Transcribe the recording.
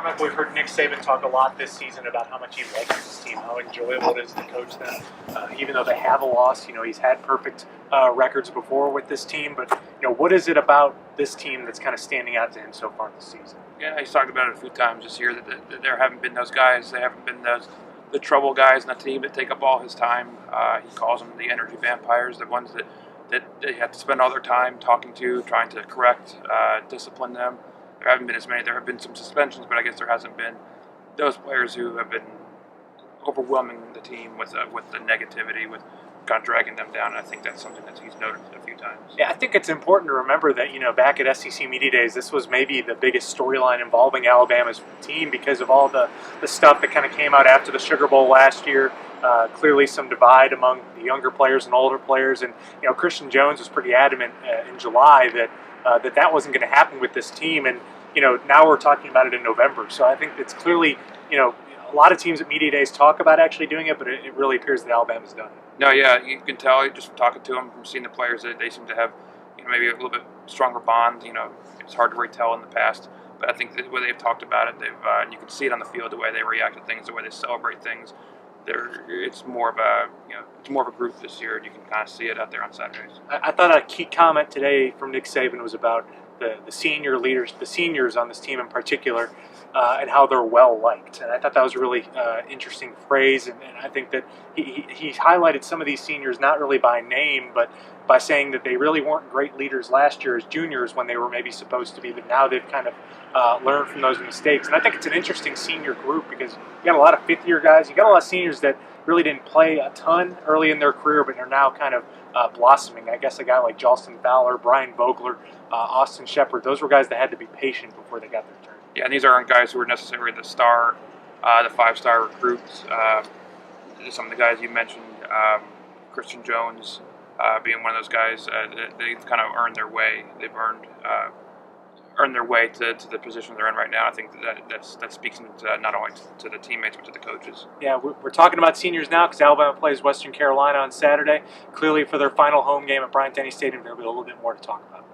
Michael, we've heard Nick Saban talk a lot this season about how much he likes his team, how enjoyable it is to coach them. Even though they have a loss, he's had perfect records before with this team. But what is it about this team that's kind of standing out to him so far this season? Yeah, he's talked about it a few times this year that there haven't been those guys. They haven't been the trouble guys in the team that take up all his time. He calls them the energy vampires, the ones that they have to spend all their time talking to, trying to correct, discipline them. There haven't been as many. There have been some suspensions, but I guess there hasn't been those players who have been overwhelming the team with the negativity, with kind of dragging them down. And I think that's something that he's noted a few times. Yeah, I think it's important to remember that, back at SEC Media Days, this was maybe the biggest storyline involving Alabama's team because of all the stuff that kind of came out after the Sugar Bowl last year. Clearly some divide among the younger players and older players. And, Christian Jones was pretty adamant in July that that wasn't going to happen with this team. And, now we're talking about it in November. So I think it's clearly, a lot of teams at Media Days talk about actually doing it, but it really appears that Alabama's done it. No, yeah, you can tell just from talking to them, from seeing the players, that they seem to have, maybe a little bit stronger bond. It's hard to really tell in the past, but I think the way they've talked about it, you can see it on the field, the way they react to things, the way they celebrate things. It's more of a group this year, and you can kind of see it out there on Saturdays. I thought a key comment today from Nick Saban was about the senior leaders, the seniors on this team in particular, and how they're well liked. And I thought that was a really interesting phrase. And I think that he highlighted some of these seniors not really by name, but by saying that they really weren't great leaders last year as juniors when they were maybe supposed to be, but now they've kind of learned from those mistakes. And I think it's an interesting senior group because you got a lot of fifth-year guys, you got a lot of seniors that really didn't play a ton early in their career, but are now kind of blossoming. I guess a guy like Jalston Fowler, Brian Vogler, Austin Shepard, those were guys that had to be patient before they got their turn. Yeah, and these aren't guys who were necessarily the star, the five-star recruits. Some of the guys you mentioned, Christian Jones being one of those guys, they've kind of earned their way. They've earned their way to the position they're in right now. I think that speaks to not only to the teammates but to the coaches. Yeah, we're talking about seniors now because Alabama plays Western Carolina on Saturday. Clearly for their final home game at Bryant-Denny Stadium, there'll be a little bit more to talk about.